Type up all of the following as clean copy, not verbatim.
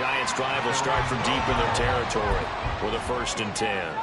Giants drive will start from deep in their territory with a 1st and 10.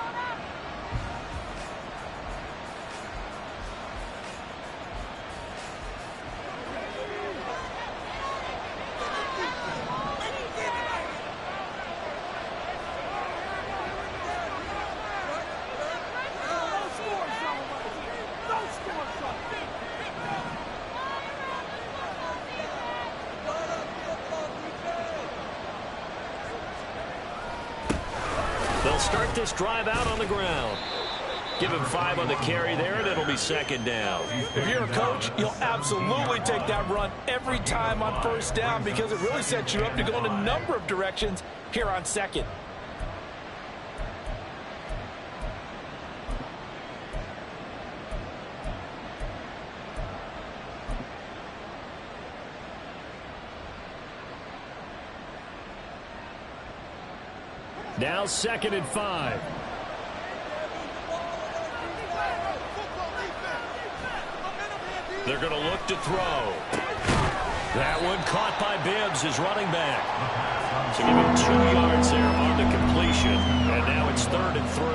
They'll start this drive out on the ground. Give him 5 on the carry there, and it'll be 2nd down. If you're a coach, you'll absolutely take that run every time on 1st down because it really sets you up to go in a number of directions here on 2nd. Now 2nd and 5. They're going to look to throw. That one caught by Bibbs, his running back. So give him 2 yards there on the completion. And now it's 3rd and 3.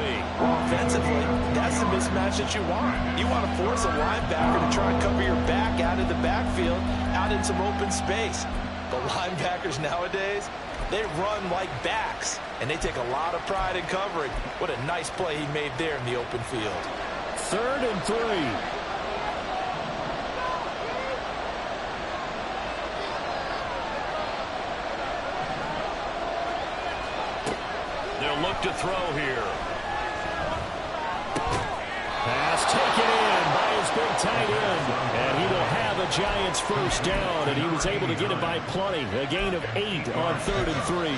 Offensively, that's the mismatch that you want. You want to force a linebacker to try and cover your back out in the backfield, out in some open space. The linebackers nowadays, they run like backs, and they take a lot of pride in covering. What a nice play he made there in the open field. 3rd and 3. They'll look to throw here. Pass taken in by his big tight end. And he will have a Giants 1st down, and he was able to get it by plenty. A gain of 8 on 3rd and 3.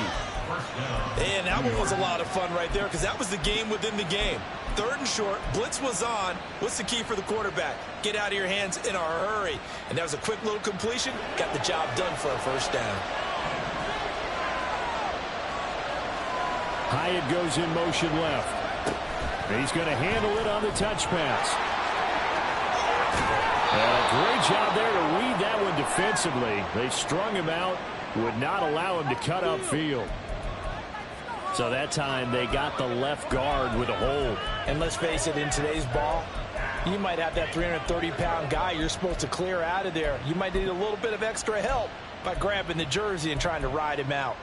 And that one was a lot of fun right there because that was the game within the game. 3rd and short, blitz was on. What's the key for the quarterback? Get out of your hands in a hurry. And that was a quick little completion. Got the job done for a 1st down. Hyatt goes in motion left. He's going to handle it on the touch pass. And a great job there to read that one defensively. They strung him out, would not allow him to cut upfield. So that time they got the left guard with a hold. And let's face it, in today's ball, you might have that 330-pound guy you're supposed to clear out of there. You might need a little bit of extra help by grabbing the jersey and trying to ride him out.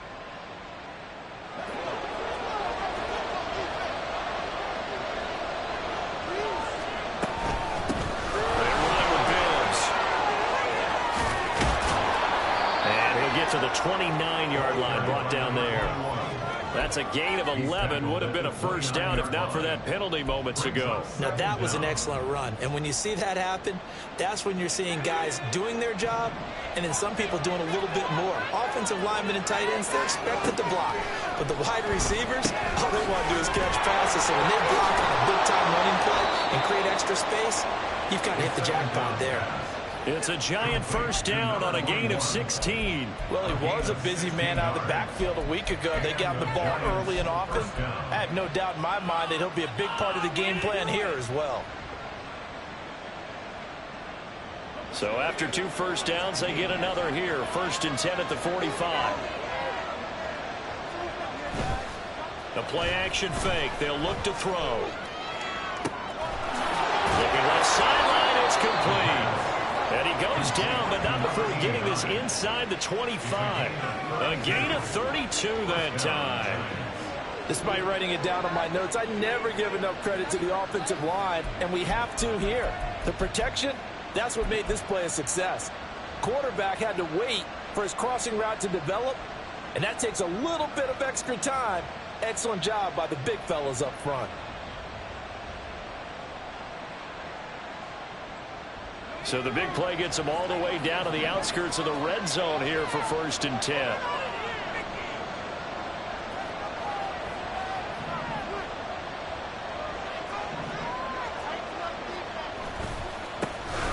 To the 29-yard line, brought down there. That's a gain of 11. Would have been a 1st down if not for that penalty moments ago. Now, that was an excellent run. And when you see that happen, that's when you're seeing guys doing their job and then some people doing a little bit more. Offensive linemen and tight ends, they're expected to block. But the wide receivers, all they want to do is catch passes. So when they block on a big-time running play and create extra space, you've kind of hit the jackpot there. It's a Giant 1st down on a gain of 16. Well, he was a busy man out of the backfield a week ago. They got him the ball early and often. I have no doubt in my mind that he'll be a big part of the game plan here as well. So after 2 1st downs, they get another here. 1st and 10 at the 45. The play action fake. They'll look to throw. Looking left sideline. It's complete. And he goes down, but not before getting this inside the 25. A gain of 32 that time. Despite writing it down on my notes, I never give enough credit to the offensive line, and we have to here. The protection, that's what made this play a success. Quarterback had to wait for his crossing route to develop, and that takes a little bit of extra time. Excellent job by the big fellas up front. So the big play gets them all the way down to the outskirts of the red zone here for 1st and 10.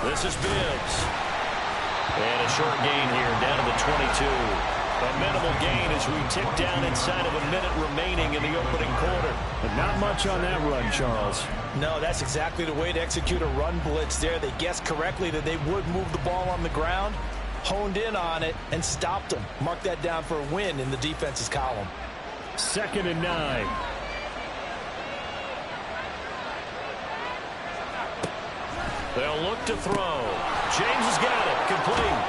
This is Bibbs. And a short gain here down to the 22. A minimal gain as we tick down inside of a minute remaining in the opening quarter. But not much on that run, Charles. No, that's exactly the way to execute a run blitz there. They guessed correctly that they would move the ball on the ground, honed in on it and stopped them. Mark that down for a win in the defense's column. 2nd and 9. They'll look to throw. James has got it. Complete.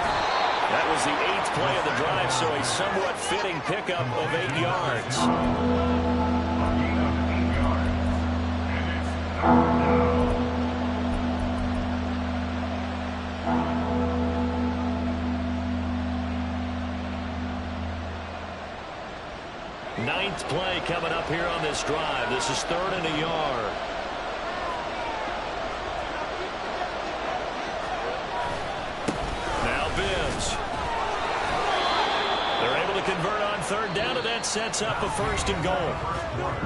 That was the 8th play of the drive, so a somewhat fitting pickup of 8 yards. Ninth play coming up here on this drive. This is 3rd and a yard. Now Bibbs. They're able to convert on 3rd down, and that sets up a 1st and goal.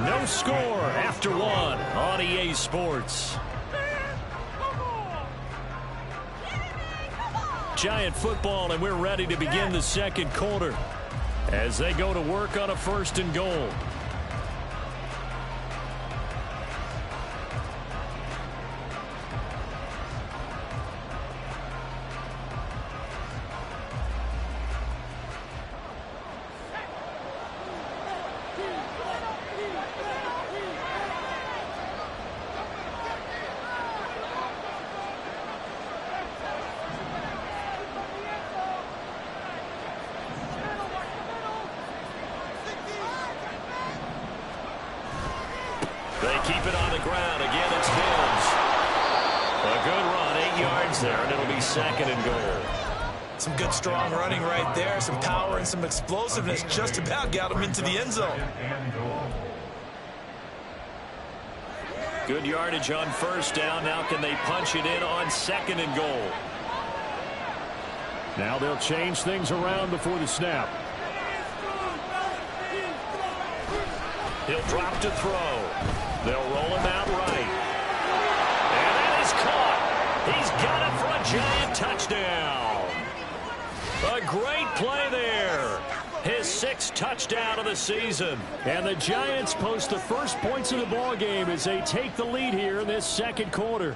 No score after 1 on EA Sports. Giant football, and we're ready to begin the 2nd quarter as they go to work on a 1st and goal. They keep it on the ground. Again, it's Bibbs. A good run, 8 yards there, and it'll be 2nd and goal. Some good, strong running right there. Some power and some explosiveness. Just about got him into the end zone. Good yardage on 1st down. Now can they punch it in on 2nd and goal? Now they'll change things around before the snap. He'll drop to throw. They'll roll him out right. And that is caught. He's got it for a Giant touchdown. A great play there. His 6th touchdown of the season. And the Giants post the first points of the ball game as they take the lead here in this 2nd quarter.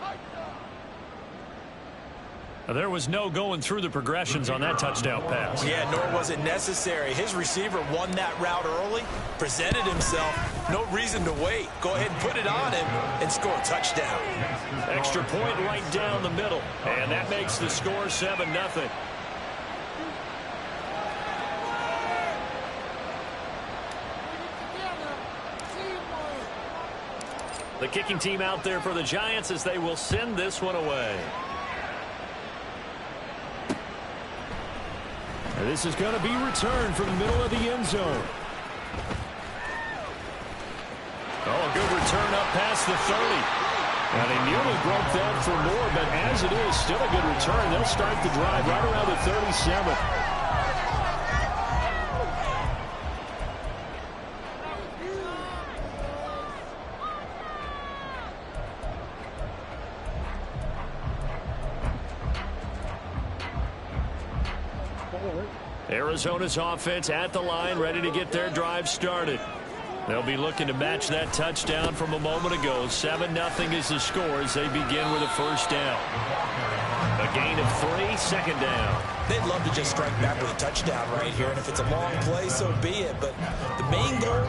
There was no going through the progressions on that touchdown pass. Yeah, nor was it necessary. His receiver won that route early, presented himself. No reason to wait. Go ahead and put it on him and score a touchdown. Extra point right down the middle. And that makes the score 7-0. The kicking team out there for the Giants as they will send this one away. This is going to be returned from the middle of the end zone. Oh, a good return up past the 30. And he nearly broke that for more, but as it is, still a good return. They'll start the drive right around the 37. Arizona's offense at the line, ready to get their drive started. They'll be looking to match that touchdown from a moment ago. 7-0 is the score as they begin with a 1st down. A gain of 3, 2nd down. They'd love to just strike back with a touchdown right here, and if it's a long play, so be it. But the main goal,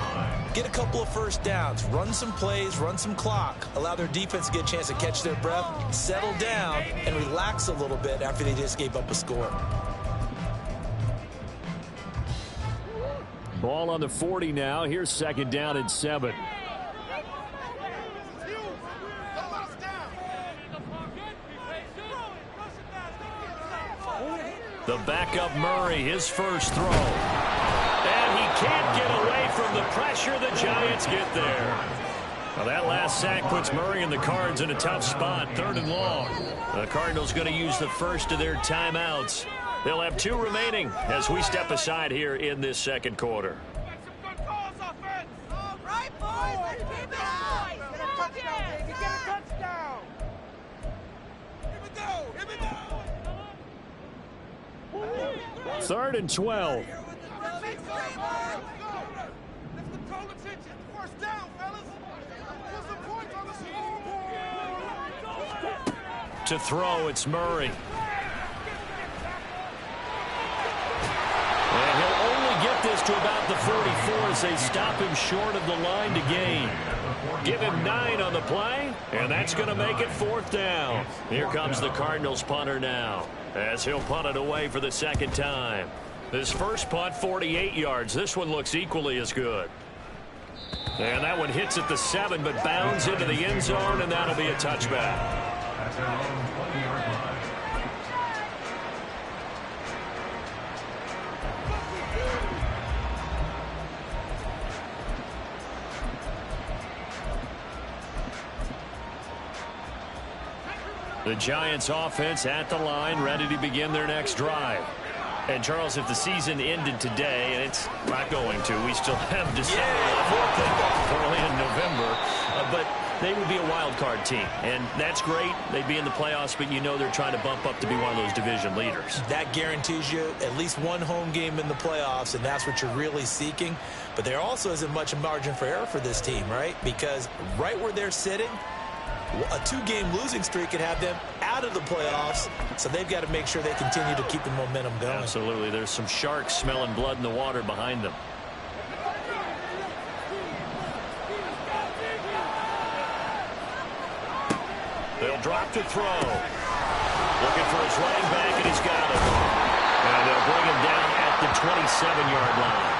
get a couple of 1st downs, run some plays, run some clock, allow their defense to get a chance to catch their breath, settle down, and relax a little bit after they just gave up a score. Ball on the 40 now. Here's 2nd down and 7. The backup Murray, his first throw. And he can't get away from the pressure. The Giants get there. Well, that last sack puts Murray and the Cards in a tough spot. 3rd and long. The Cardinals going to use the first of their timeouts. They'll have 2 remaining as we step aside here in this 2nd quarter. All right, boys, let's keep it high. Get a touchdown, baby. Get a touchdown. Here we go. 3rd and 12. Let's control the tension. 1st down, fellas. Put some points on the scoreboard. To throw, it's Murray. take this to about the 44 as they stop him short of the line to gain. Give him 9 on the play, and that's going to make it 4th down. Here comes the Cardinals punter now, as he'll punt it away for the second time. This first punt, 48 yards. This one looks equally as good. And that one hits at the 7, but bounds into the end zone, and that'll be a touchback. The Giants offense at the line, ready to begin their next drive. And, Charles, if the season ended today, and it's not going to, we still have December early in November, but they would be a wild card team. And that's great. They'd be in the playoffs, but you know they're trying to bump up to be one of those division leaders. That guarantees you at least one home game in the playoffs, and that's what you're really seeking. But there also isn't much margin for error for this team, right? Because right where they're sitting, a 2-game losing streak could have them out of the playoffs, so they've got to make sure they continue to keep the momentum going. Absolutely. There's some sharks smelling blood in the water behind them. They'll drop to throw. Looking for his running back, and he's got it. And they'll bring him down at the 27-yard line.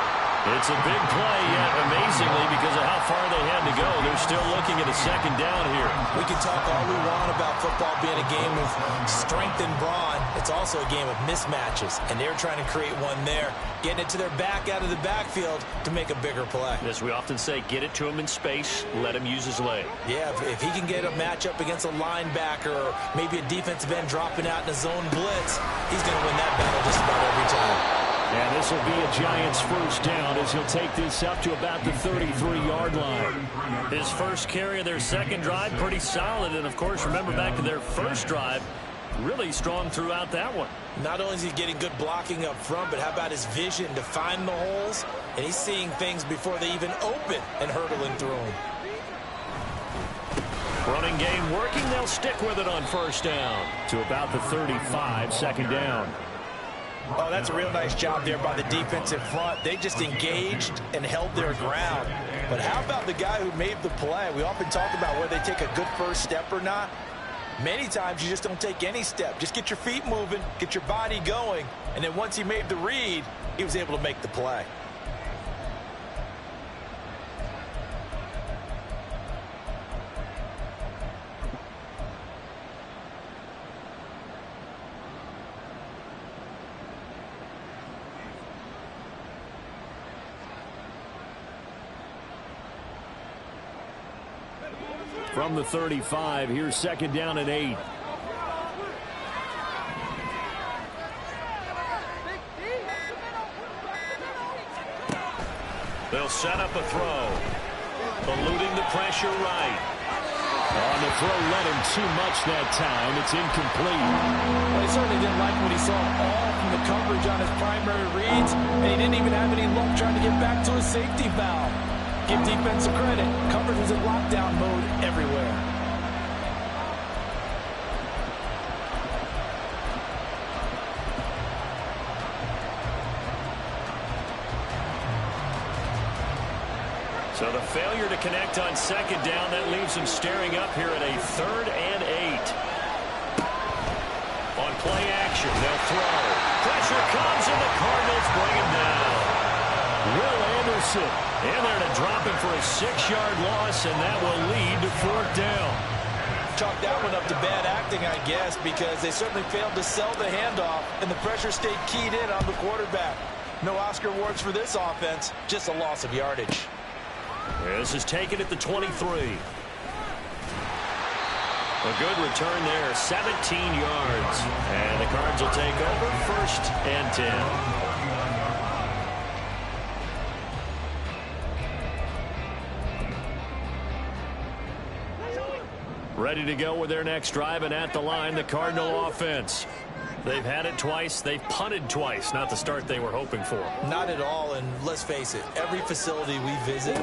It's a big play, yet amazingly, because of how far they had to go, they're still looking at a second down here. We can talk all we want about football being a game of strength and brawn. It's also a game of mismatches, and they're trying to create one there, getting it to their back out of the backfield to make a bigger play. As we often say, get it to him in space, let him use his leg. Yeah, if he can get a matchup against a linebacker or maybe a defensive end dropping out in a zone blitz, he's going to win that battle just about every time. And this will be a Giants first down as he'll take this up to about the 33-yard line. His first carry of their second drive, pretty solid. And, of course, remember back to their first drive, really strong throughout that one. Not only is he getting good blocking up front, but how about his vision to find the holes? And he's seeing things before they even open and hurdling through them. Running game working. They'll stick with it on first down to about the 35, second down. Oh, that's a real nice job there by the defensive front. They just engaged and held their ground. But how about the guy who made the play? We often talk about whether they take a good first step or not. Many times you just don't take any step. Just get your feet moving, get your body going, and then once he made the read, he was able to make the play. From the 35, here's second down and 8. They'll set up a throw. Eluding the pressure right. On the throw, led him too much that time. It's incomplete. Well, he certainly didn't like what he saw all from the coverage on his primary reads, and he didn't even have any luck trying to get back to his safety valve. Give defense some credit. Coverage was in lockdown mode everywhere. So the failure to connect on second down, that leaves him staring up here at a 3rd and 8. On play action, they'll throw. Pressure comes, and the Cardinals bring him down. Will Anderson in there to drop him for a 6-yard loss, and that will lead to 4th down. Chalk that one up to bad acting, I guess, because they certainly failed to sell the handoff, and the pressure stayed keyed in on the quarterback. No Oscar awards for this offense, just a loss of yardage. This is taken at the 23. A good return there, 17 yards. And the Cards will take over 1st and 10. Ready to go with their next drive, and at the line, the Cardinal offense. They've had it twice. They've punted twice. Not the start they were hoping for. Not at all, and let's face it, every facility we visit,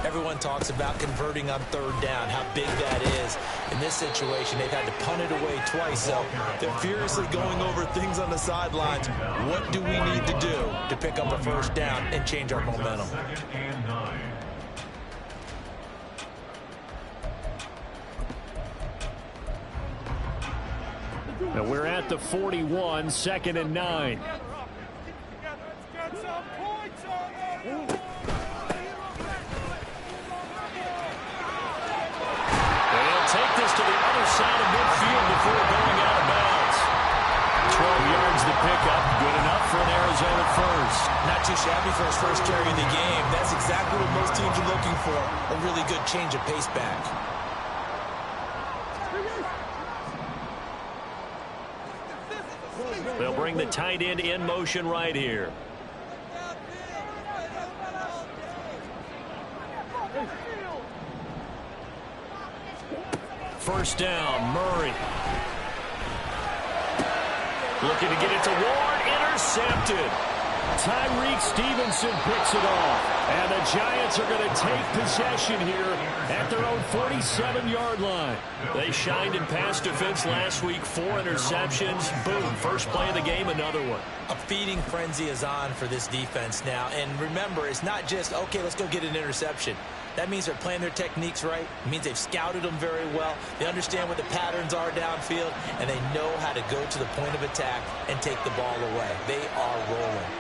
everyone talks about converting on third down, how big that is. In this situation, they've had to punt it away twice, so they're furiously going over things on the sidelines. What do we need to do to pick up a first down and change our momentum? And we're at the 41, 2nd and 9. They'll take this to the other side of midfield before going out of bounds. 12 yards the pickup, good enough for an Arizona first. Not too shabby for his first carry of the game. That's exactly what most teams are looking for, a really good change of pace back. They'll bring the tight end in motion right here. First down, Murray. Looking to get it to Ward, intercepted. Tyreek Stevenson picks it off. And the Giants are going to take possession here at their own 47-yard line. They shined in pass defense last week, 4 interceptions. Boom, first play of the game, another one. A feeding frenzy is on for this defense now. And remember, it's not just, okay, let's go get an interception. That means they're playing their techniques right. It means they've scouted them very well. They understand what the patterns are downfield, and they know how to go to the point of attack and take the ball away. They are rolling.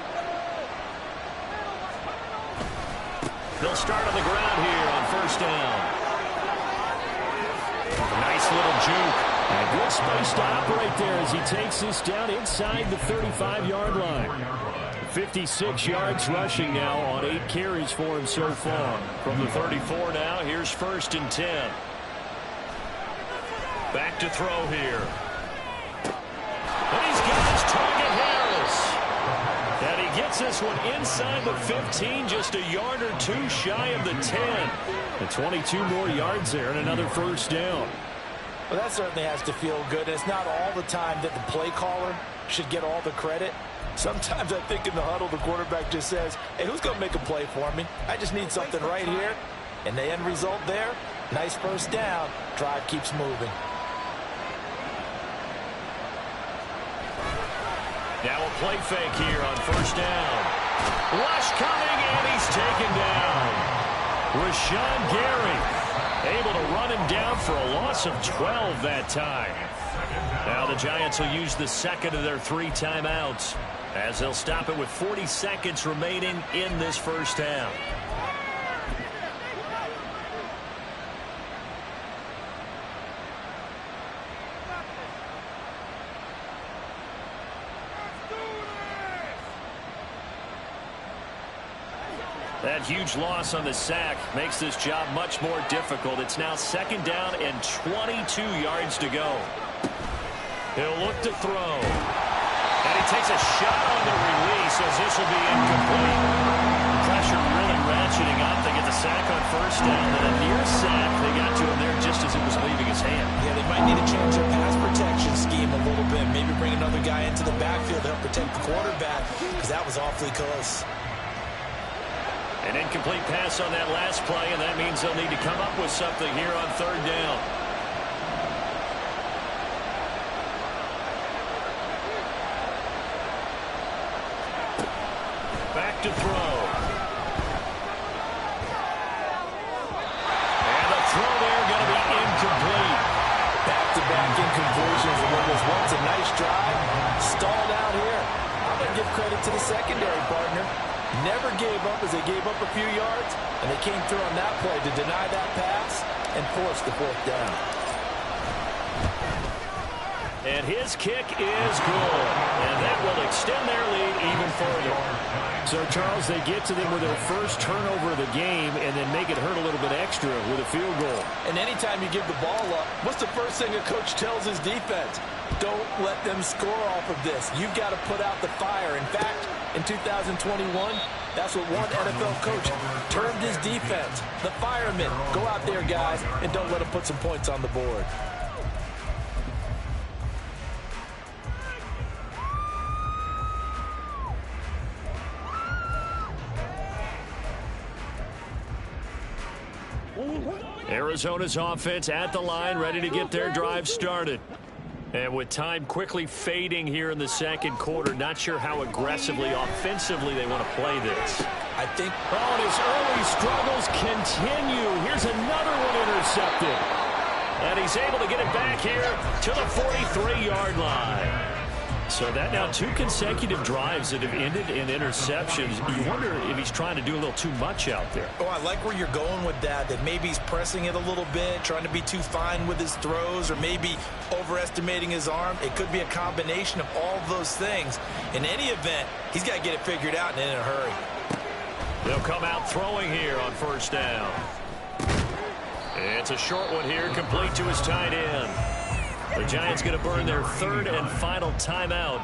They'll start on the ground here on first down. Nice little juke. And good space to operate there as he takes this down inside the 35-yard line. 56 yards rushing now on 8 carries for him so far. From the 34 now, here's 1st and 10. Back to throw here. And he's got his target, Harris. And he gets this one inside the 15, just a yard or 2 shy of the 10. And 22 more yards there and another first down. Well, that certainly has to feel good. It's not all the time that the play caller should get all the credit. Sometimes I think in the huddle, the quarterback just says, hey, who's going to make a play for me? I just need something right here. And the end result there, nice first down. Drive keeps moving. Now a play fake here on first down. Rush coming, and he's taken down. Rashawn Gary able to run him down for a loss of 12 that time. Now the Giants will use the second of their 3 timeouts as they'll stop it with 40 seconds remaining in this first half. That huge loss on the sack makes this job much more difficult. It's now 2nd down and 22 yards to go. He'll look to throw. And he takes a shot on the release as this will be incomplete. Pressure really ratcheting up. They get the sack on first down. And a near sack, they got to him there just as it was leaving his hand. Yeah, they might need to change their pass protection scheme a little bit. Maybe bring another guy into the backfield to help protect the quarterback, because that was awfully close. An incomplete pass on that last play, and that means they'll need to come up with something here on 3rd down. Back to throw. And the throw there going to be incomplete. Back-to-back incompletions, and what was once a nice drive stalled out here. I'm going to give credit to the secondary partner. Never gave up as they gave up a few yards, and they came through on that play to deny that pass and force the 4th down. And his kick is good. And that will extend their lead even further. So, Charles, they get to them with their first turnover of the game and then make it hurt a little bit extra with a field goal. And anytime you give the ball up, what's the first thing a coach tells his defense? Don't let them score off of this. You've got to put out the fire. In fact, in 2021, that's what one NFL coach termed his defense. The firemen. Go out there, guys, and don't let them put some points on the board. Arizona's offense at the line, ready to get their drive started. And with time quickly fading here in the second quarter, not sure how aggressively, offensively they want to play this. I think... Oh, and his early struggles continue. Here's another one intercepted. And he's able to get it back here to the 43-yard line. So that now 2 consecutive drives that have ended in interceptions. You wonder if he's trying to do a little too much out there. Oh, I like where you're going with that maybe he's pressing it a little bit, trying to be too fine with his throws, or maybe overestimating his arm. It could be a combination of all of those things. In any event, he's got to get it figured out and in a hurry. They'll come out throwing here on first down. It's a short one here, complete to his tight end. The Giants going to burn their 3rd and final timeout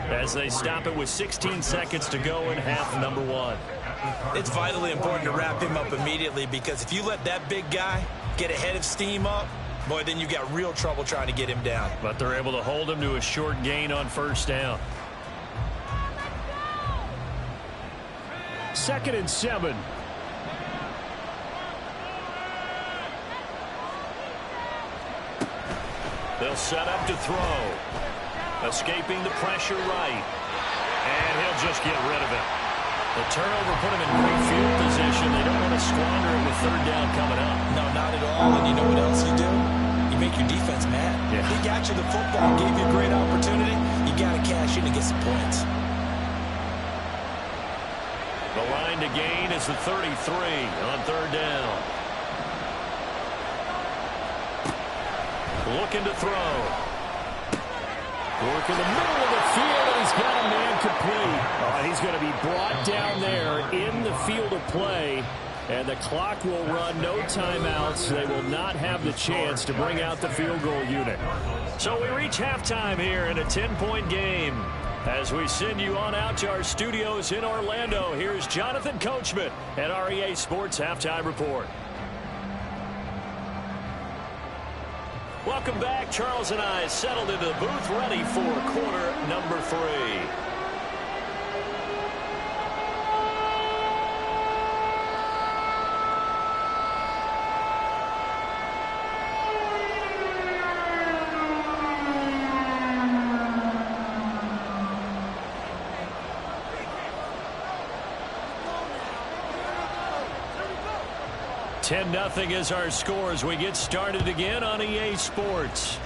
as they stop it with 16 seconds to go in half number 1. It's vitally important to wrap him up immediately, because if you let that big guy get ahead of steam up, boy, then you've got real trouble trying to get him down. But they're able to hold him to a short gain on first down. 2nd and 7. They'll set up to throw. Escaping the pressure right. And he'll just get rid of it. The turnover put him in great field position. They don't want to squander it with 3rd down coming up. No, not at all. And you know what else you do? You make your defense mad. Yeah. He got you the football, gave you a great opportunity. You got to cash in and get some points. The line to gain is the 33 on 3rd down. Looking to throw. Work in the middle of the field, and he's got a man complete. He's going to be brought down there in the field of play, and the clock will run. No timeouts. They will not have the chance to bring out the field goal unit. So we reach halftime here in a 10-point game. As we send you on out to our studios in Orlando, here's Jonathan Coachman at REA Sports Halftime Report. Welcome back. Charles and I settled into the booth, ready for quarter number 3. Nothing is our score as we get started again on EA Sports.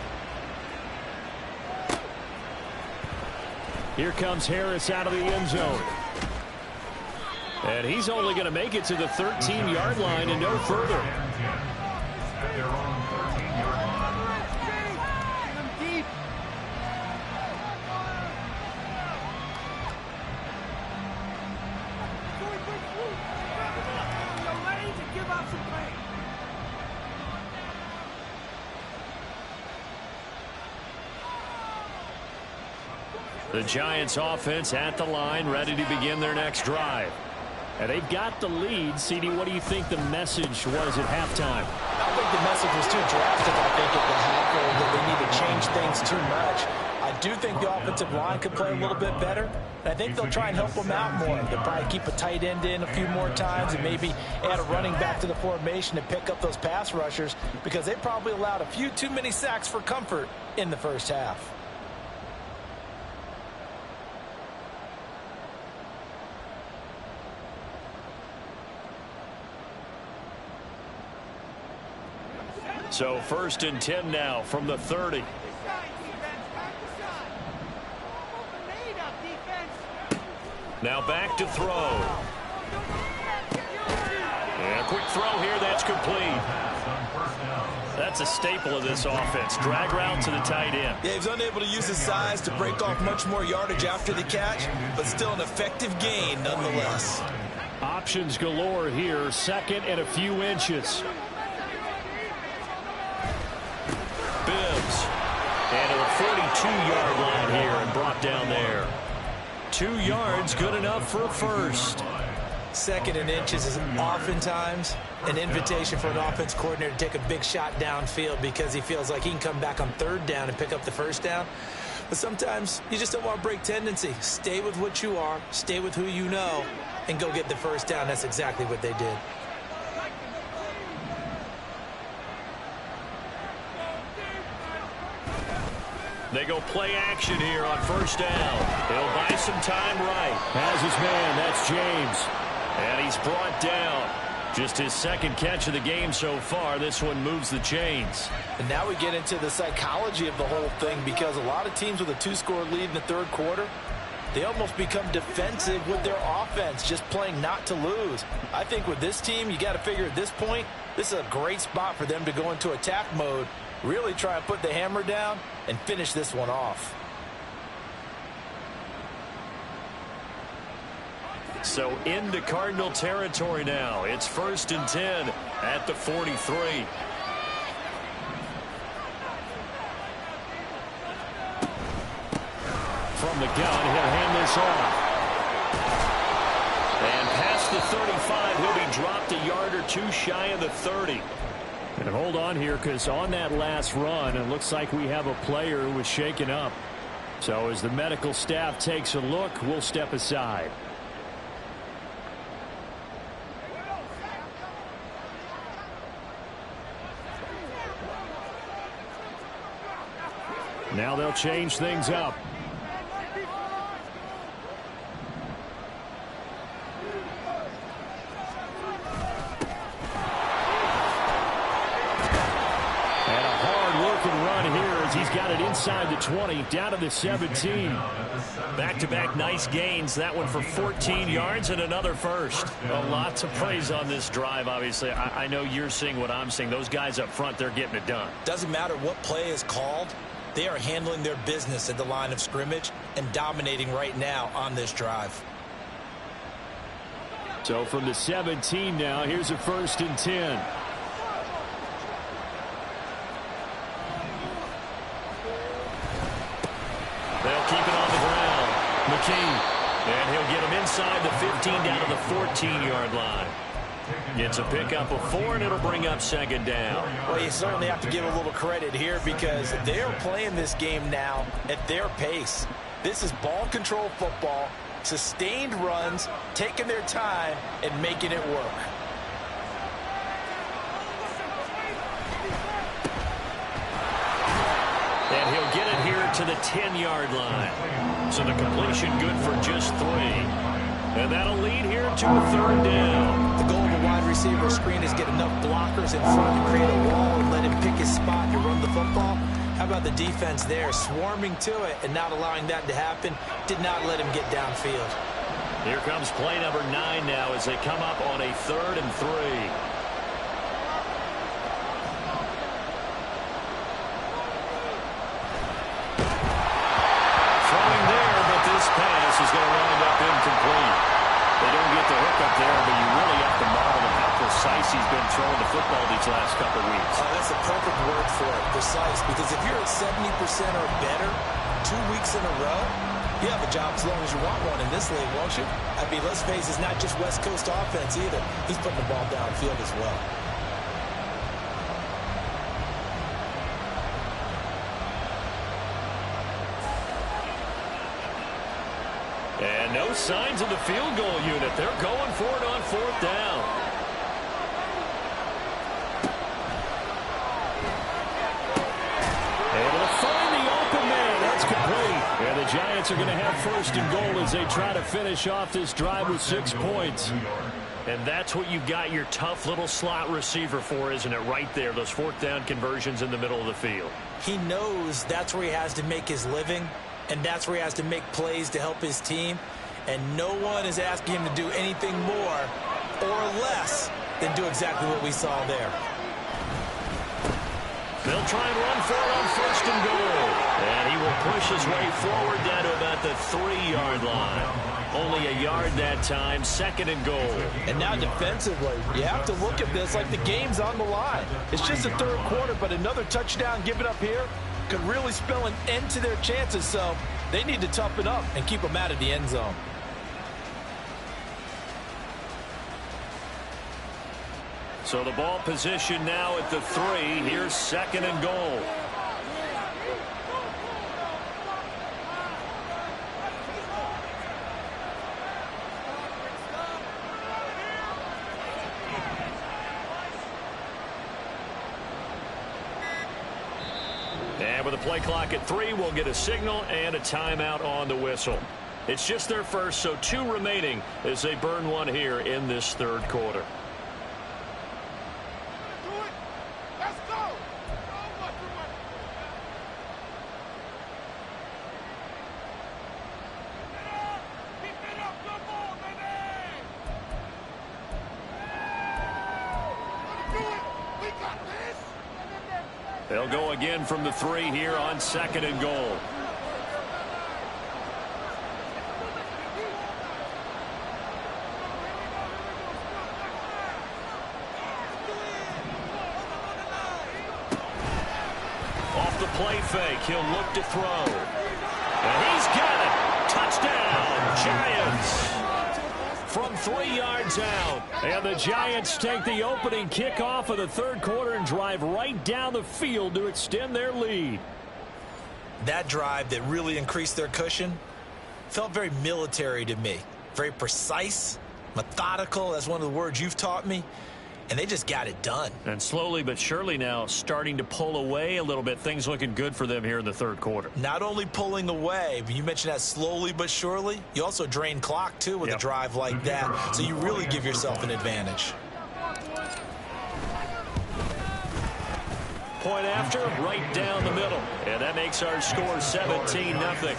Here comes Harris out of the end zone. And he's only going to make it to the 13-yard line and no further. The Giants offense at the line, ready to begin their next drive. And they've got the lead. CD, what do you think the message was at halftime? I think the message was too drastic, I think, at the half, that they need to change things too much. I do think the offensive line could play a little bit better. And I think they'll try and help them out more. They'll probably keep a tight end in a few more times and maybe add a running back to the formation to pick up those pass rushers, because they probably allowed a few too many sacks for comfort in the first half. So 1st and 10 now from the 30. Now back to throw. And a quick throw here, that's complete. That's a staple of this offense. Drag route to the tight end. Yeah, he was unable to use his size to break off much more yardage after the catch, but still an effective gain nonetheless. Options galore here. 2nd and a few inches. Bibbs. And to the 42-yard line here and brought down there. 2 yards, good enough for a first. 2nd and inches is oftentimes an invitation for an offense coordinator to take a big shot downfield, because he feels like he can come back on 3rd down and pick up the first down. But sometimes you just don't want to break tendency. Stay with what you are, stay with who you know, and go get the first down. That's exactly what they did. They go play action here on first down. He'll buy some time right. Has his man. That's James. And he's brought down. Just his second catch of the game so far. This one moves the chains. And now we get into the psychology of the whole thing, because a lot of teams with a 2-score lead in the third quarter, they almost become defensive with their offense, just playing not to lose. I think with this team, you got to figure at this point, this is a great spot for them to go into attack mode, really try and put the hammer down and finish this one off. So into Cardinal territory now. It's 1st and 10 at the 43. From the gun, he'll hand this off. And past the 35, he'll be dropped a yard or two shy of the 30. And hold on here, because on that last run, it looks like we have a player who was shaken up. So as the medical staff takes a look, we'll step aside. Now they'll change things up. And a hard-working run here as he's got it inside the 20, down to the 17. Back-to-back nice gains. That one for 14 yards and another first. A lot to praise on this drive, obviously. I know you're seeing what I'm seeing. Those guys up front, they're getting it done. Doesn't matter what play is called. They are handling their business at the line of scrimmage and dominating right now on this drive. So from the 17 now, here's a 1st and 10. They'll keep it on the ground. McKee. And he'll get him inside the 15 down to the 14-yard line. Gets a pickup of 4, and it'll bring up 2nd down. Well, you certainly have to give a little credit here, because they're playing this game now at their pace. This is ball control football, sustained runs, taking their time, and making it work. And he'll get it here to the 10-yard line. So the completion good for just 3. And that'll lead here to a 3rd down. The goal of a wide receiver screen is get enough blockers in front to create a wall and let him pick his spot to run the football. How about the defense there, swarming to it and not allowing that to happen? Did not let him get downfield. Here comes play number 9 now as they come up on a 3rd and 3. Throwing there, but this pass is going to wind up incomplete. They don't get the hook up there, but you really have to marvel at how precise he's been throwing the football these last couple of weeks. That's a perfect word for it, precise, because if you're at 70% or better 2 weeks in a row, you have a job as long as you want one in this league, won't you? I mean, let's face it, it's not just West Coast offense either. He's putting the ball downfield as well. And no signs of the field goal unit. They're going for it on 4th down. Able to find the open man. That's complete. And the Giants are going to have 1st and goal as they try to finish off this drive with 6 points. And that's what you've got your tough little slot receiver for, isn't it? Right there, those 4th down conversions in the middle of the field. He knows that's where he has to make his living, and that's where he has to make plays to help his team. And no one is asking him to do anything more or less than do exactly what we saw there. They'll try and run for it on 1st and goal. And he will push his way forward down to about the 3-yard line. Only a yard that time, 2nd and goal. And now defensively, you have to look at this like the game's on the line. It's just the 3rd quarter, but another touchdown given up here could really spell an end to their chances. So they need to toughen up and keep them out of the end zone. So the ball position now at the 3. Here's 2nd and goal. And And with a play clock at 3, we'll get a signal and a timeout on the whistle. It's just their first, so 2 remaining as they burn one here in this third quarter. Let's go! Keep it up, come on, baby! Do it! We got this! They'll go again from the 3 here on 2nd and goal. Off the play fake, he'll look to throw. And he's got it! Touchdown, Giants! From 3 yards out. And the Giants take the opening kickoff of the third quarter and drive right down the field to extend their lead. That drive that really increased their cushion felt very military to me. Very precise, methodical, that's one of the words you've taught me. And they just got it done. And slowly but surely now starting to pull away a little bit. Things looking good for them here in the third quarter. Not only pulling away, but you mentioned that slowly but surely. You also drain clock, too, with a drive like that. So you really give yourself an advantage. Point after, right down the middle. And that makes our score 17-0.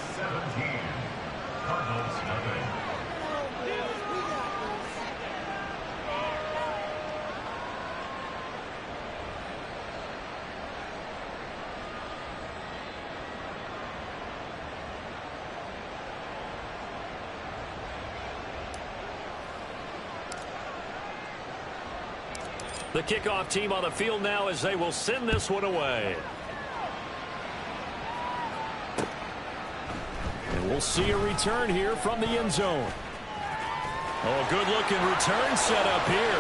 The kickoff team on the field now as they will send this one away. And we'll see a return here from the end zone. Oh, good-looking return set up here.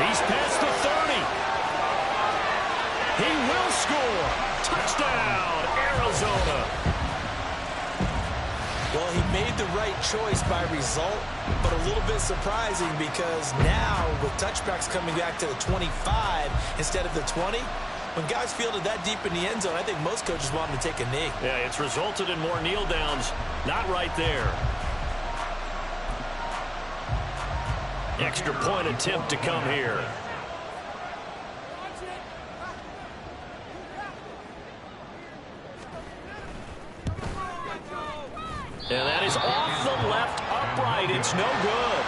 He's past the 30. He will score. Touchdown, Arizona. Well, he made the right choice by result, but a little bit surprising because now with touchbacks coming back to the 25 instead of the 20, when guys fielded that deep in the end zone, I think most coaches want them to take a knee. Yeah, it's resulted in more kneel downs. Not right there. Extra point attempt to come here. And that is off the left upright. It's no good.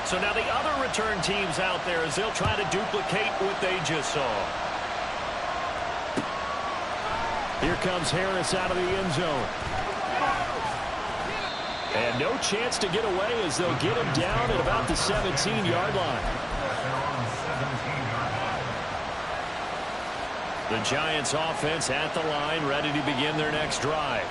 So now the other return teams out there as they'll try to duplicate what they just saw. Here comes Harris out of the end zone. And no chance to get away as they'll get him down at about the 17-yard line. The Giants offense at the line, ready to begin their next drive.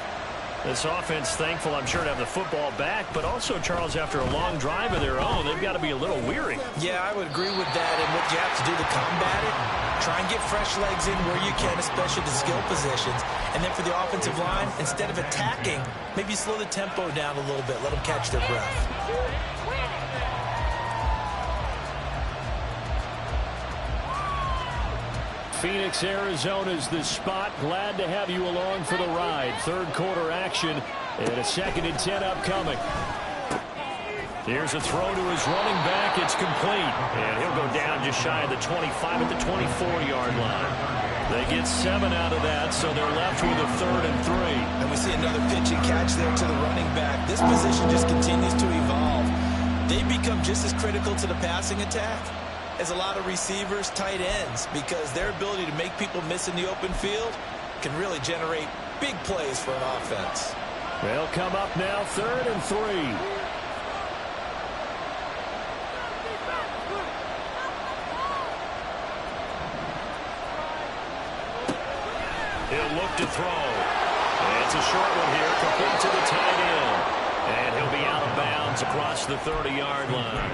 This offense thankful, I'm sure, to have the football back, but also, Charles, after a long drive of their own, they've got to be a little weary. Yeah, I would agree with that, and what you have to do to combat it, try and get fresh legs in where you can, especially the skill positions. And then for the offensive line, instead of attacking, maybe slow the tempo down a little bit, let them catch their breath. Phoenix, Arizona's the spot. Glad to have you along for the ride. Third quarter action and a 2nd and 10 upcoming. Here's a throw to his running back. It's complete. And he'll go down just shy of the 25 at the 24-yard line. They get 7 out of that, so they're left with a 3rd and 3. And we see another pitch and catch there to the running back. This position just continues to evolve. They become just as critical to the passing attack as a lot of receivers, tight ends, because their ability to make people miss in the open field can really generate big plays for an offense. They'll come up now 3rd and 3. He'll look to throw. It's a short one here, complete to the tight end. And he'll be out of bounds across the 30-yard line.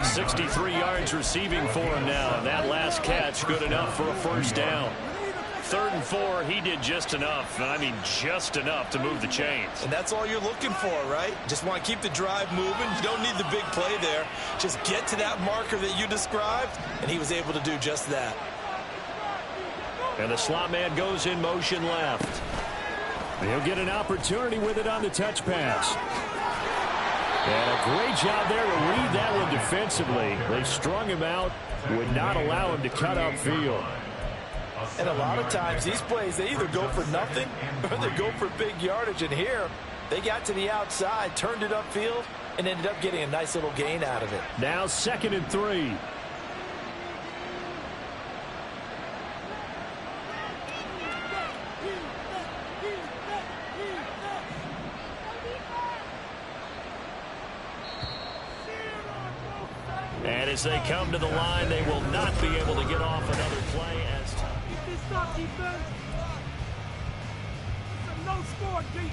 63 yards receiving for him now. And that last catch good enough for a first down. 3rd and 4, he did just enough, and I mean just enough to move the chains. And that's all you're looking for, right? Just want to keep the drive moving. You don't need the big play there. Just get to that marker that you described, and he was able to do just that. And the slot man goes in motion left. He'll get an opportunity with it on the touch pass. And a great job there to read that one defensively. They strung him out, would not allow him to cut upfield. And a lot of times these plays, they either go for nothing or they go for big yardage. And here, they got to the outside, turned it upfield, and ended up getting a nice little gain out of it. Now 2nd and 3. And as they come to the line, they will not be able to get off another play as Get this stop, defense. It's a no-score, deep.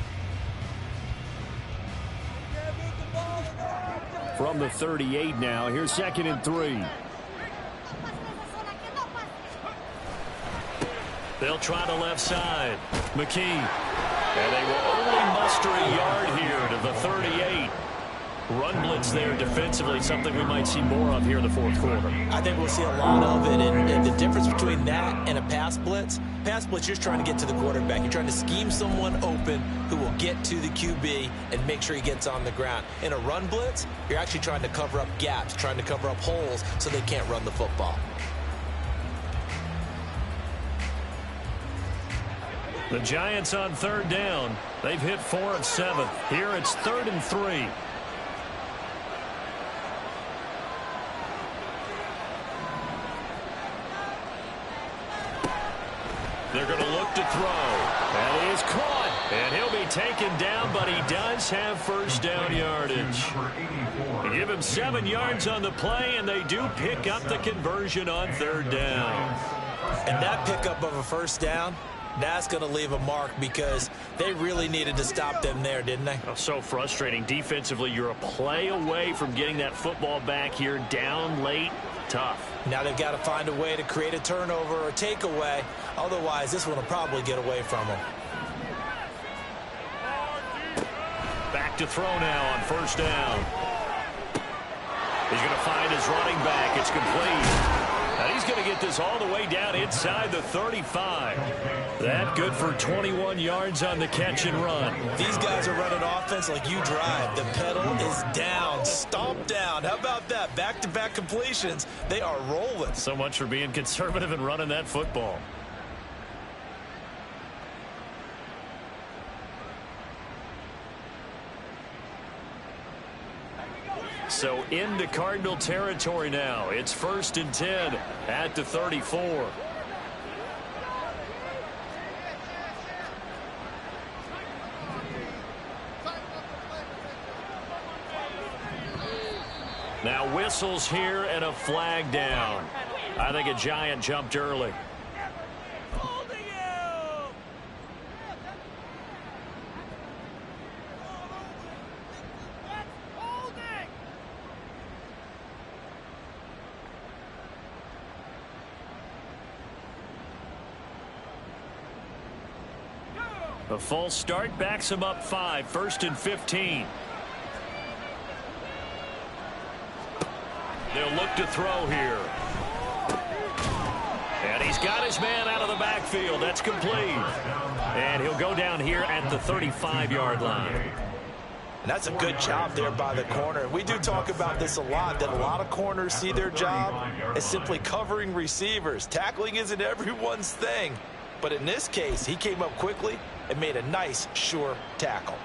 From the 38 now, here's 2nd and 3. they'll try the left side. McKee. And they will only muster a yard here to the 38. Run blitz there defensively, something we might see more of here in the 4th quarter. I think we'll see a lot of it, and the difference between that and a pass blitz, you're just trying to get to the quarterback. You're trying to scheme someone open who will get to the QB and make sure he gets on the ground. In a run blitz, you're actually trying to cover up gaps, trying to cover up holes so they can't run the football. The Giants on 3rd down. They've hit 4 of 7. Here it's 3rd and 3. They're going to look to throw. That is caught. And he'll be taken down, but he does have 1st down yardage. They give him 7 yards on the play, and they do pick up the conversion on 3rd down. And that pickup of a 1st down, that's going to leave a mark because they really needed to stop them there, didn't they? Oh, so frustrating. Defensively, you're a play away from getting that football back here down late. Tough. Now they've got to find a way to create a turnover or takeaway. Otherwise, this one will probably get away from them. Back to throw now on 1st down. He's going to find his running back. It's complete. And he's going to get this all the way down inside the 35. That good for 21 yards on the catch and run. These guys are running offense like you drive. The pedal is down, stomp down. How about that? Back-to-back completions. They are rolling. So much for being conservative and running that football. So into Cardinal territory now. It's 1st and 10 at the 34. Now whistles here and a flag down. I think a Giant jumped early. A false start backs him up 5. 1st and 15. They'll look to throw here. And he's got his man out of the backfield. That's complete. And he'll go down here at the 35-yard line. And that's a good job there by the corner. We do talk about this a lot, that a lot of corners see their job as simply covering receivers. Tackling isn't everyone's thing. But in this case, he came up quickly and made a nice, sure tackle.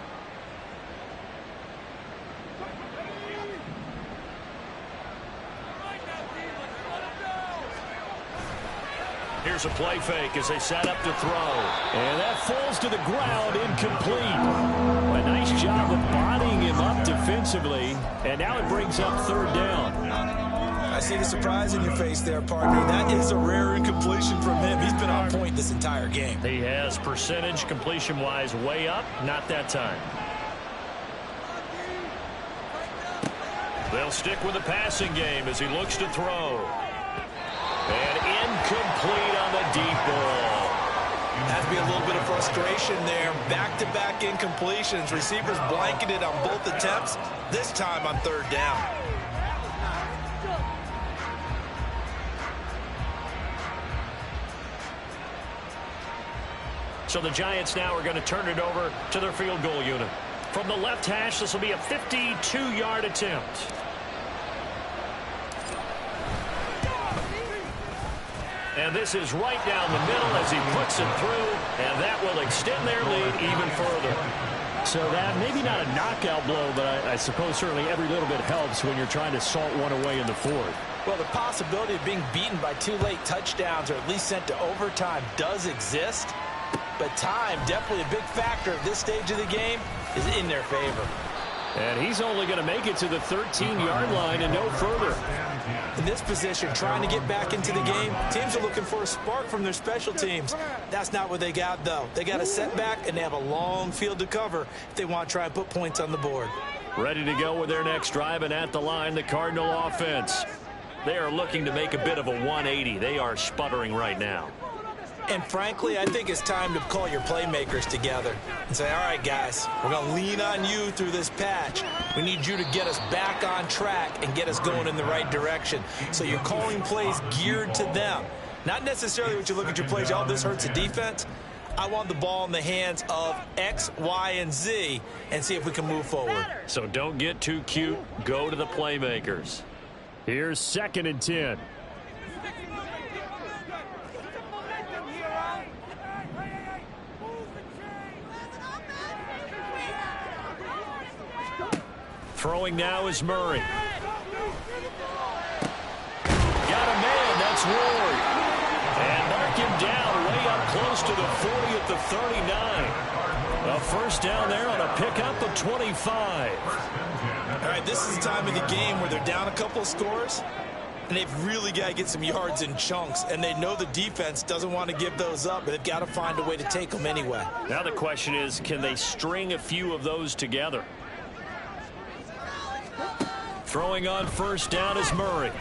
Here's a play fake as they set up to throw. And that falls to the ground, incomplete. A nice job of bodying him up defensively. And now it brings up 3rd down. I see the surprise in your face there, partner. That is a rare incompletion from him. He's been on point this entire game. He has percentage completion-wise way up. Not that time. They'll stick with the passing game as he looks to throw. And incomplete on the deep ball. be a little bit of frustration there. Back-to-back incompletions. Receivers blanketed on both attempts, this time on third down. So the Giants now are going to turn it over to their field goal unit. From the left hash, this will be a 52-yard attempt. And this is right down the middle as he puts it through, and that will extend their lead even further. So that, maybe not a knockout blow, but I suppose certainly every little bit helps when you're trying to salt one away in the fourth. Well, the possibility of being beaten by 2 late touchdowns or at least sent to overtime does exist. But time, definitely a big factor at this stage of the game, is in their favor. And he's only going to make it to the 13-yard line and no further. In this position, trying to get back into the game, teams are looking for a spark from their special teams. That's not what they got, though. They got a setback, and they have a long field to cover if they want to try and put points on the board. Ready to go with their next drive, and at the line, the Cardinal offense. They are looking to make a bit of a 180. They are sputtering right now. And frankly, I think it's time to call your playmakers together and say, all right, guys, we're going to lean on you through this patch. We need you to get us back on track and get us going in the right direction. So you're calling plays geared to them. Not necessarily what you look at your plays, oh, this hurts the defense. I want the ball in the hands of X, Y, and Z and see if we can move forward. So don't get too cute. Go to the playmakers. Here's 2nd and 10. Throwing now is Murray. Got a man, that's Ward. And mark him down way up close to the 40 at the 39. A first down there on a pickup of 25. All right, this is the time of the game where they're down a couple of scores, and they've really got to get some yards in chunks, and they know the defense doesn't want to give those up, but they've got to find a way to take them anyway. Now the question is, can they string a few of those together? Throwing on first down is Murray.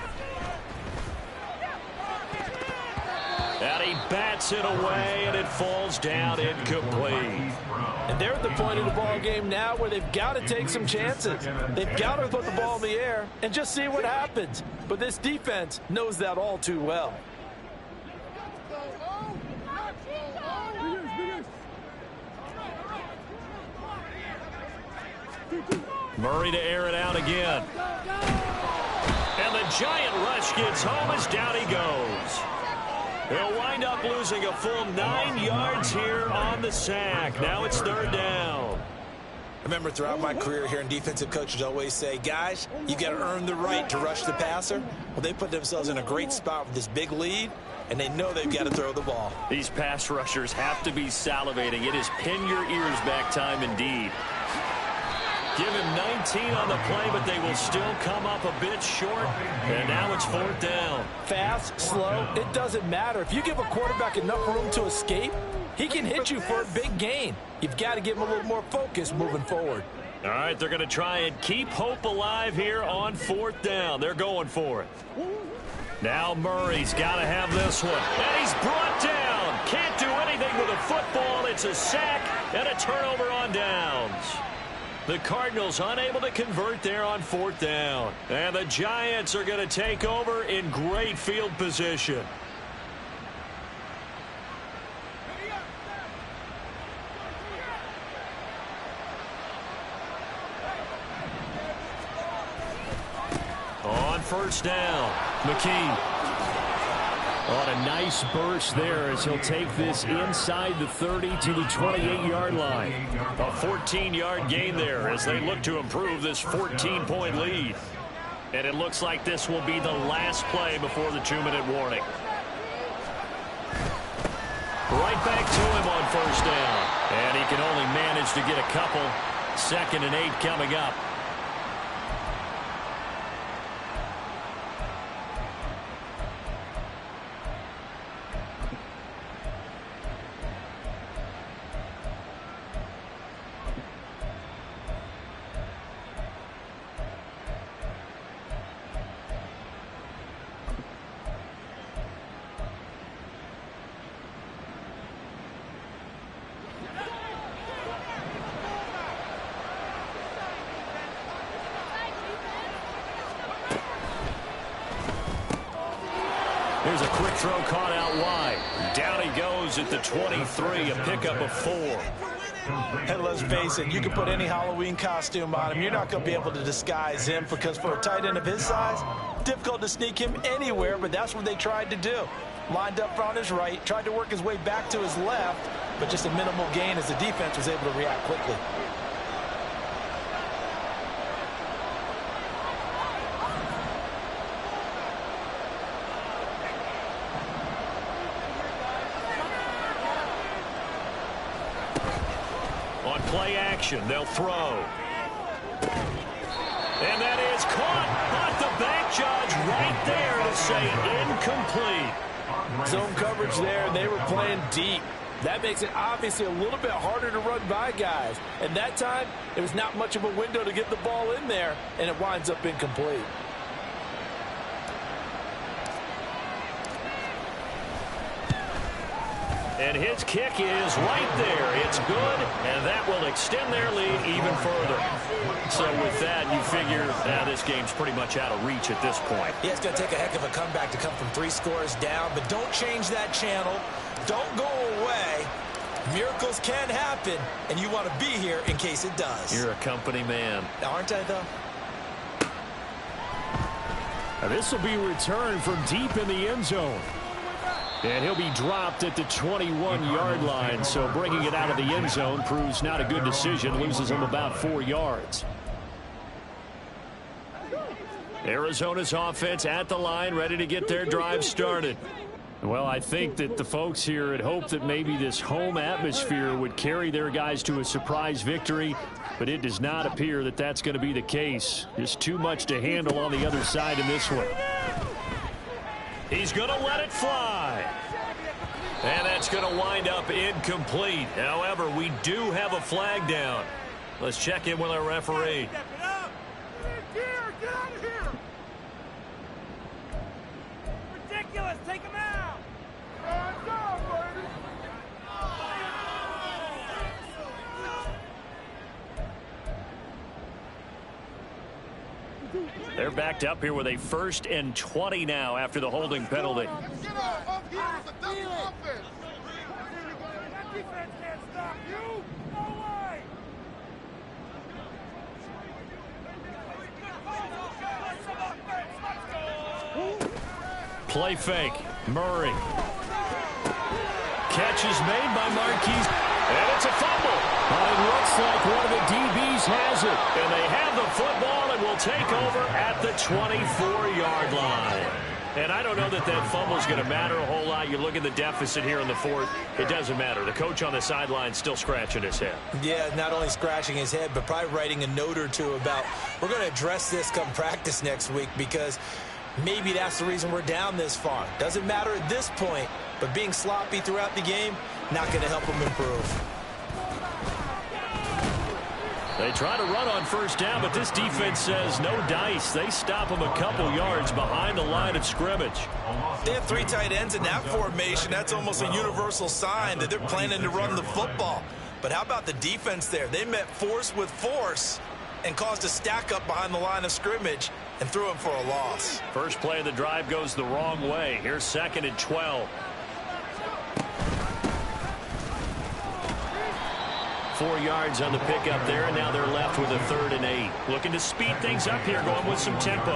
And he bats it away, and it falls down incomplete. And they're at the point of the ball game now where they've got to take some chances. They've got to put the ball in the air and just see what happens. But this defense knows that all too well. Murray to air it out again. And the giant rush gets home as down he goes. He'll wind up losing a full 9 yards here on the sack. Now it's third down. Remember, throughout my career here in defensive coaches always say, guys, you got to earn the right to rush the passer. Well, they put themselves in a great spot with this big lead, and they know they've got to throw the ball. These pass rushers have to be salivating. It is pin your ears back time indeed. Give him 19 on the play, but they will still come up a bit short. And now it's fourth down. Fast, slow, it doesn't matter. If you give a quarterback enough room to escape, he can hit you for a big gain. You've got to give him a little more focus moving forward. All right, they're going to try and keep hope alive here on fourth down. They're going for it. Now Murray's got to have this one. And he's brought down. Can't do anything with a football. It's a sack and a turnover on downs. The Cardinals unable to convert there on fourth down. And the Giants are going to take over in great field position. On first down, McKee. On a nice burst there as he'll take this inside the 30 to the 28-yard line. A 14-yard gain there as they look to improve this 14-point lead. And it looks like this will be the last play before the 2-minute warning. Right back to him on first down. And he can only manage to get a couple. 2nd and 8 coming up. Here's a quick throw caught out wide. Down he goes at the 23, a pickup of 4. And let's face it, you can put any Halloween costume on him. You're not going to be able to disguise him because for a tight end of his size, difficult to sneak him anywhere, but that's what they tried to do. Lined up on his right, tried to work his way back to his left, but just a minimal gain as the defense was able to react quickly. On play action, they'll throw. And that is caught, but the back judge right there to say incomplete. Zone coverage there, and they were playing deep. That makes it obviously a little bit harder to run by guys. And that time, there was not much of a window to get the ball in there, and it winds up incomplete. And his kick is right there. It's good, and that will extend their lead even further. So with that, you figure this game's pretty much out of reach at this point. Yeah, it's going to take a heck of a comeback to come from 3 scores down, but don't change that channel. Don't go away. Miracles can happen, and you want to be here in case it does. You're a company man. Aren't I, though? Now this will be returned from deep in the end zone. And he'll be dropped at the 21-yard line, so bringing it out of the end zone proves not a good decision, loses him about 4 yards. Arizona's offense at the line, ready to get their drive started. Well, I think that the folks here had hoped that maybe this home atmosphere would carry their guys to a surprise victory, but it does not appear that that's going to be the case. Just too much to handle on the other side in this one. He's going to let it fly. And that's going to wind up incomplete. However, we do have a flag down. Let's check in with our referee. Get out of here! Ridiculous! Take him out! They're backed up here with a 1st and 20 now after the holding penalty. Get up here! It's a double offense! That defense can't stop you! No way! Play fake. Murray. Catch is made by Marquise. And it's a fumble. It looks like one of the DBs has it. And they have the football and will take over at the 24-yard line. And I don't know that that fumble is going to matter a whole lot. You look at the deficit here in the 4th. It doesn't matter. The coach on the sideline still scratching his head. Yeah, not only scratching his head, but probably writing a note or two about we're going to address this come practice next week because maybe that's the reason we're down this far. Doesn't matter at this point, but being sloppy throughout the game, not going to help them improve. They try to run on 1st down, but this defense says no dice. They stop them a couple yards behind the line of scrimmage. They have 3 tight ends in that formation. That's almost a universal sign that they're planning to run the football. But how about the defense there? They met force with force and caused a stack up behind the line of scrimmage and threw him for a loss. First play of the drive goes the wrong way. Here's 2nd and 12. 4 yards on the pickup there, and now they're left with a 3rd and 8. Looking to speed things up here, going with some tempo.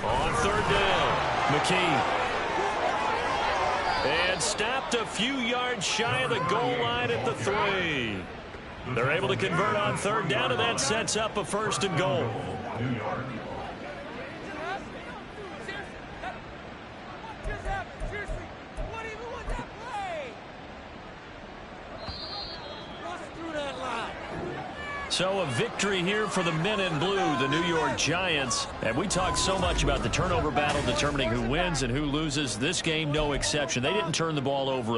On 3rd down, McKee. And stopped a few yards shy of the goal line at the 3. They're able to convert on 3rd down, and that sets up a 1st and goal. So a victory here for the men in blue, the New York Giants. And we talked so much about the turnover battle determining who wins and who loses. This game, no exception. They didn't turn the ball over